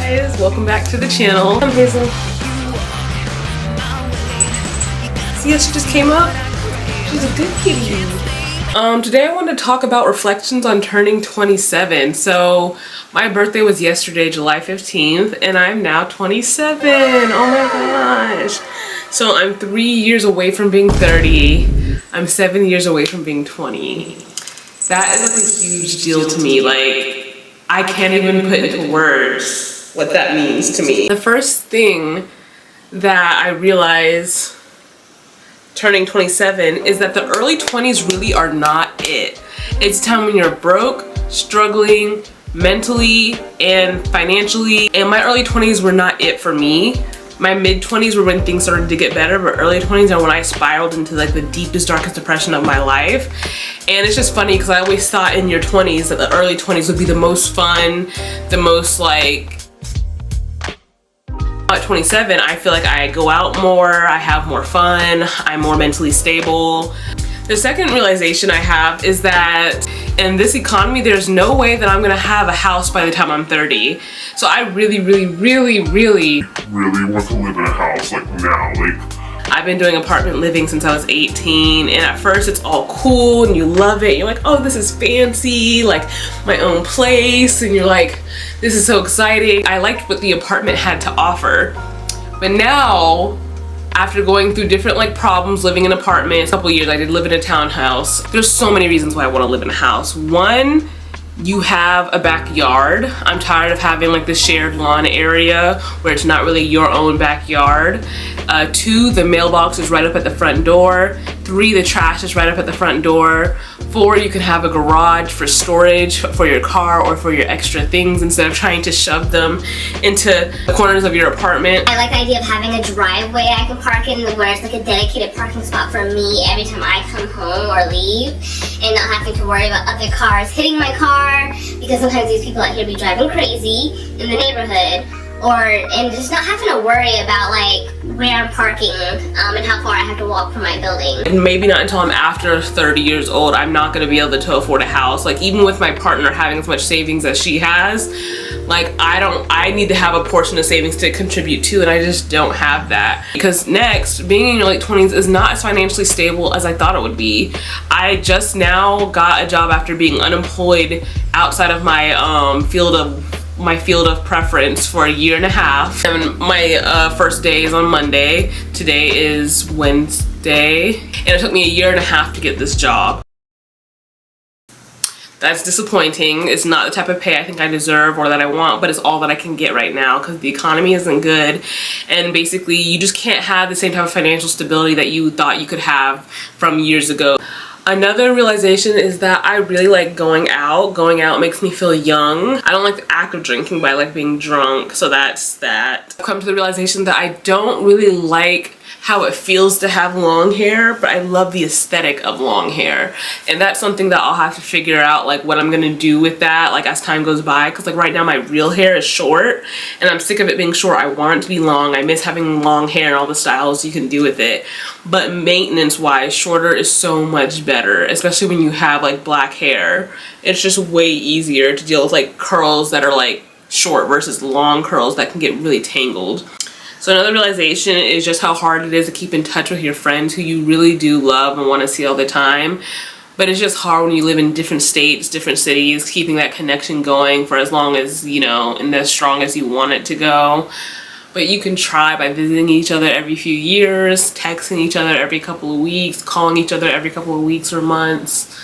guys, welcome back to the channel. I'm Hazel. See how she just came up? She's a good kitty. Today I wanted to talk about reflections on turning 27. So my birthday was yesterday, July 15th, and I'm now 27. Oh my gosh. So I'm 3 years away from being 30. I'm 7 years away from being 20. That is like a huge deal to me. Like, I can't even put into words what that means to me. The first thing that I realize turning 27 is that the early 20s really are not it. It's time when you're broke, struggling mentally and financially. And my early 20s were not it for me. My mid 20s were when things started to get better, but early 20s are when I spiraled into like the deepest, darkest depression of my life. And it's just funny because I always thought in your 20s that the early 20s would be the most fun, the most like, at 27, I feel like I go out more, I have more fun, I'm more mentally stable. The second realization I have is that in this economy, there's no way that I'm gonna have a house by the time I'm 30. So I really want to live in a house like now. I've been doing apartment living since I was 18, and at first it's all cool and you love it. You're like, oh, this is fancy, like my own place, and you're like, this is so exciting. I liked what the apartment had to offer. But now, after going through different like problems living in apartments, a couple years I did live in a townhouse. There's so many reasons why I want to live in a house. One, you have a backyard. I'm tired of having like the shared lawn area where it's not really your own backyard. Two, the mailbox is right up at the front door. Three, the trash is right up at the front door. Four, you can have a garage for storage for your car or for your extra things instead of trying to shove them into the corners of your apartment. I like the idea of having a driveway I can park in where it's like a dedicated parking spot for me every time I come home or leave, and not having to worry about other cars hitting my car, because sometimes these people out here be driving crazy in the neighborhood. And just not having to worry about like where I'm parking and how far I have to walk from my building. And maybe not until I'm after 30 years old, I'm not gonna be able to afford a house. Like even with my partner having as much savings as she has, like I need to have a portion of savings to contribute to, and I just don't have that. Because next, being in your late 20s is not as financially stable as I thought it would be. I just now got a job after being unemployed outside of my field of preference for a year and a half. And my first day is on Monday. Today is Wednesday. And it took me a year and a half to get this job. That's disappointing. It's not the type of pay I think I deserve or that I want, but it's all that I can get right now because the economy isn't good. And basically, you just can't have the same type of financial stability that you thought you could have from years ago. Another realization is that I really like going out. Going out makes me feel young. I don't like the act of drinking, but I like being drunk, so that's that. I've come to the realization that I don't really like how it feels to have long hair, but I love the aesthetic of long hair. And that's something that I'll have to figure out, like what I'm gonna do with that, like as time goes by. Cause like right now my real hair is short and I'm sick of it being short. I want it to be long. I miss having long hair and all the styles you can do with it. But maintenance wise, shorter is so much better, especially when you have like black hair. It's just way easier to deal with like curls that are like short versus long curls that can get really tangled. So another realization is just how hard it is to keep in touch with your friends who you really do love and want to see all the time. But it's just hard when you live in different states, different cities, keeping that connection going for as long as, you know, and as strong as you want it to go. But you can try by visiting each other every few years, texting each other every couple of weeks, calling each other every couple of weeks or months.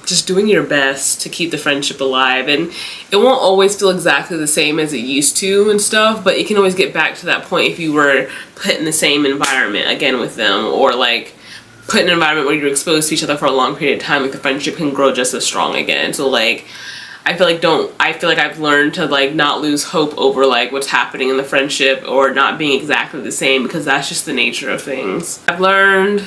Just doing your best to keep the friendship alive. And it won't always feel exactly the same as it used to and stuff, but you can always get back to that point if you were put in the same environment again with them, or like put in an environment where you're exposed to each other for a long period of time. Like the friendship can grow just as strong again. So like I feel like I've learned to like not lose hope over like what's happening in the friendship or not being exactly the same, because that's just the nature of things. I've learned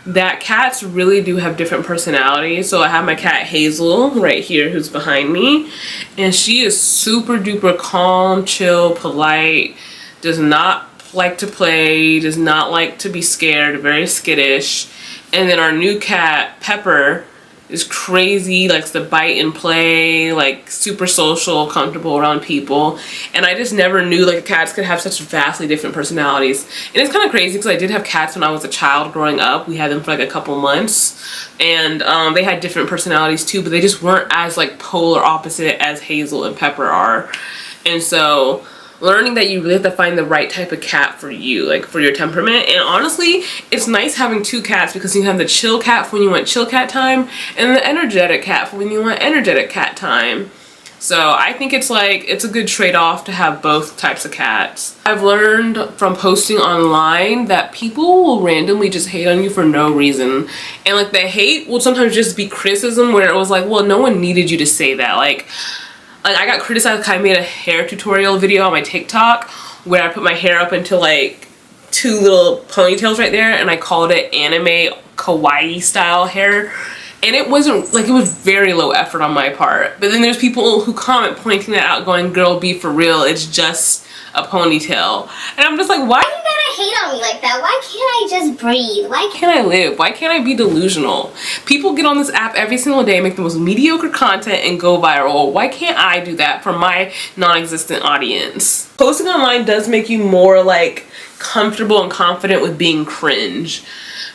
that cats really do have different personalities. So I have my cat Hazel right here who's behind me, and she is super duper calm, chill, polite, does not like to play, does not like to be scared, very skittish. And then our new cat Pepper is crazy, likes to bite and play, like super social, comfortable around people. And I just never knew like cats could have such vastly different personalities. And it's kind of crazy because I did have cats when I was a child growing up. We had them for like a couple months, and they had different personalities too, but they just weren't as like polar opposite as Hazel and Pepper are. And so learning that you really have to find the right type of cat for you, like for your temperament. And honestly, it's nice having 2 cats because you have the chill cat for when you want chill cat time and the energetic cat for when you want energetic cat time. So I think it's like, it's a good trade-off to have both types of cats. I've learned from posting online that people will randomly just hate on you for no reason. And like the hate will sometimes just be criticism where it was like, well, no one needed you to say that. Like I got criticized because I made a hair tutorial video on my TikTok where I put my hair up into like 2 little ponytails right there, and I called it anime kawaii style hair. And it wasn't like, it was very low effort on my part. But then there's people who comment pointing that out going, girl, be for real, it's just a ponytail. And I'm just like, why you gotta hate on me like that? Why can't I just breathe? Why can't I live? Why can't I be delusional? People get on this app every single day, make the most mediocre content and go viral. Why can't I do that for my non-existent audience? Posting online does make you more like comfortable and confident with being cringe,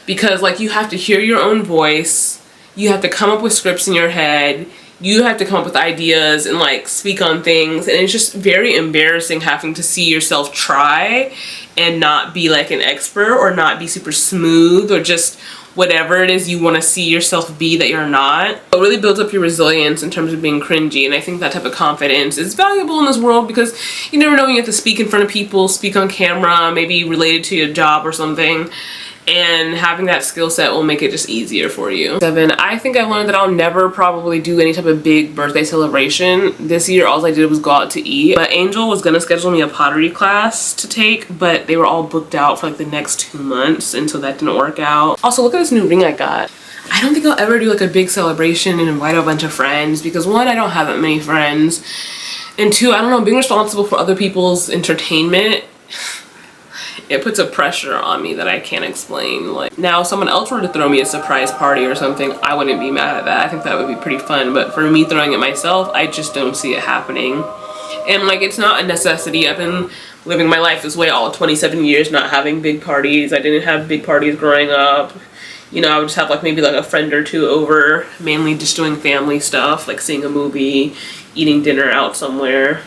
because like you have to hear your own voice, you have to come up with scripts in your head, you have to come up with ideas and like speak on things, and it's just very embarrassing having to see yourself try and not be like an expert or not be super smooth or just whatever it is you want to see yourself be that you're not. It really builds up your resilience in terms of being cringy, and I think that type of confidence is valuable in this world because you never know when you have to speak in front of people, speak on camera, maybe related to your job or something. And having that skill set will make it just easier for you. 7, I think I learned that I'll never probably do any type of big birthday celebration. This year, all I did was go out to eat. But Angel was gonna schedule me a pottery class to take, but they were all booked out for like the next 2 months, and so that didn't work out. Also, look at this new ring I got. I don't think I'll ever do like a big celebration and invite a bunch of friends because 1, I don't have that many friends. And 2, I don't know, being responsible for other people's entertainment, it puts a pressure on me that I can't explain. Like now if someone else were to throw me a surprise party or something, I wouldn't be mad at that. I think that would be pretty fun, but for me throwing it myself, I just don't see it happening. And like, it's not a necessity. I've been living my life this way all 27 years, not having big parties. I didn't have big parties growing up. You know, I would just have like maybe like a friend or 2 over, mainly just doing family stuff, like seeing a movie, eating dinner out somewhere.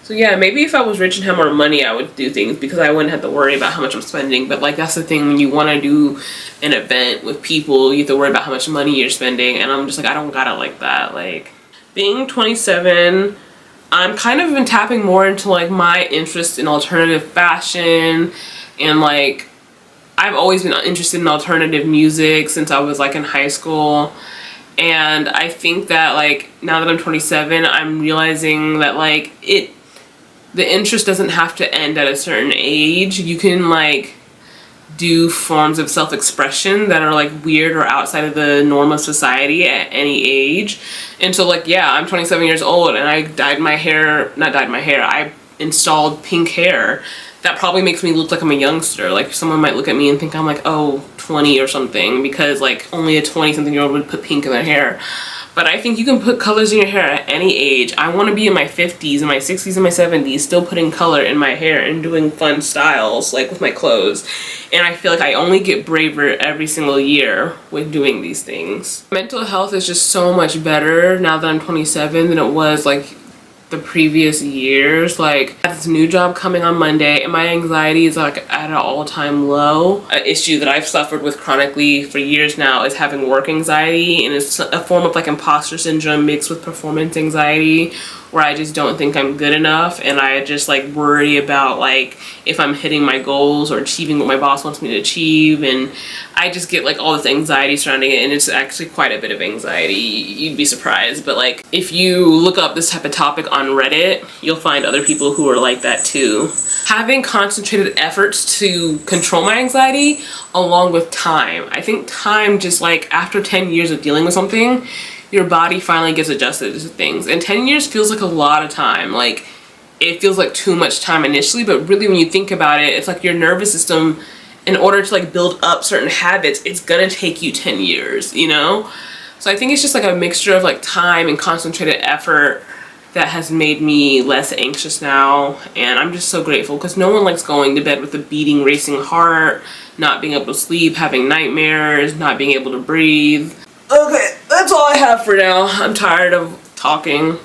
So yeah, maybe if I was rich and had more money, I would do things because I wouldn't have to worry about how much I'm spending. But like, that's the thing, when you want to do an event with people, you have to worry about how much money you're spending. And I'm just like, I don't got it like that. Like being 27, I'm kind of been tapping more into like my interest in alternative fashion, and like I've always been interested in alternative music since I was like in high school. And I think that like now that I'm 27, I'm realizing that like the interest doesn't have to end at a certain age. You can like do forms of self-expression that are like weird or outside of the norm of society at any age. And so like, yeah, I'm 27 years old and I I installed pink hair. That probably makes me look like I'm a youngster. Like someone might look at me and think I'm like, oh, 20 or something, because like only a 20-something-year-old would put pink in their hair. But I think you can put colors in your hair at any age. I want to be in my 50s, in my 60s, and my 70s, still putting color in my hair and doing fun styles, like with my clothes. And I feel like I only get braver every single year with doing these things. Mental health is just so much better now that I'm 27 than it was like the previous years. Like I have this new job coming on Monday and my anxiety is like at an all-time low. An issue that I've suffered with chronically for years now is having work anxiety, and it's a form of like imposter syndrome mixed with performance anxiety, where I just don't think I'm good enough, and I just like worry about like if I'm hitting my goals or achieving what my boss wants me to achieve, and I just get like all this anxiety surrounding it, and it's actually quite a bit of anxiety. You'd be surprised, but like if you look up this type of topic on Reddit, you'll find other people who are like that too. Having concentrated efforts to control my anxiety along with time. I think time, just like after 10 years of dealing with something, your body finally gets adjusted to things. And 10 years feels like a lot of time. Like it feels like too much time initially, but really when you think about it, it's like your nervous system, in order to like build up certain habits, it's gonna take you 10 years, you know? So I think it's just like a mixture of like time and concentrated effort that has made me less anxious now. And I'm just so grateful because no one likes going to bed with a beating, racing heart, not being able to sleep, having nightmares, not being able to breathe. Okay, that's all I have for now. I'm tired of talking.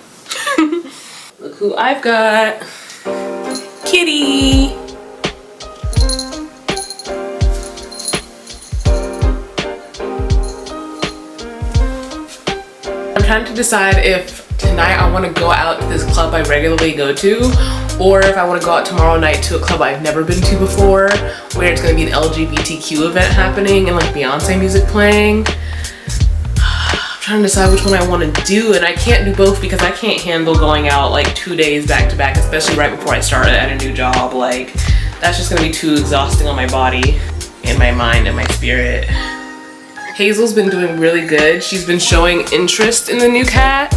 Look who I've got. Kitty. I'm trying to decide if tonight I want to go out to this club I regularly go to, or if I want to go out tomorrow night to a club I've never been to before, where it's going to be an LGBTQ event happening and like Beyonce music playing. I'm trying to decide which one I want to do, and I can't do both because I can't handle going out like 2 days back to back, especially right before I start at a new job. Like, that's just going to be too exhausting on my body and my mind and my spirit. Hazel's been doing really good. She's been showing interest in the new cat,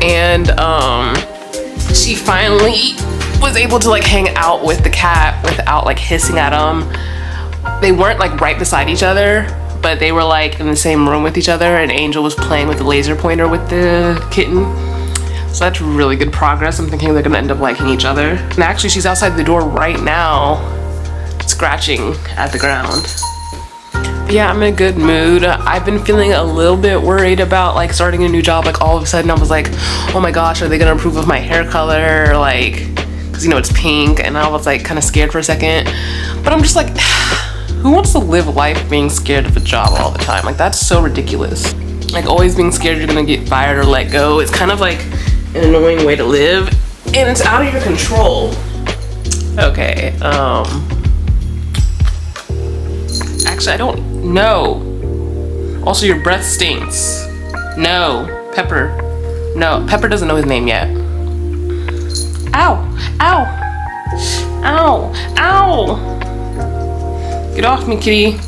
and she finally was able to like hang out with the cat without like hissing at him. They weren't like right beside each other, but they were like in the same room with each other, and Angel was playing with the laser pointer with the kitten. So that's really good progress. I'm thinking they're gonna end up liking each other. And actually she's outside the door right now, scratching at the ground. But yeah, I'm in a good mood. I've been feeling a little bit worried about like starting a new job. Like all of a sudden I was like, oh my gosh, are they gonna approve of my hair color? Like, cause you know, it's pink, and I was like kind of scared for a second. But I'm just like, who wants to live life being scared of a job all the time? Like, that's so ridiculous. Like always being scared you're gonna get fired or let go. It's kind of like an annoying way to live, and it's out of your control. Okay, actually I don't know. Also, your breath stinks. No, Pepper. No, Pepper doesn't know his name yet. Ow, ow, ow, ow. Get off me, kitty.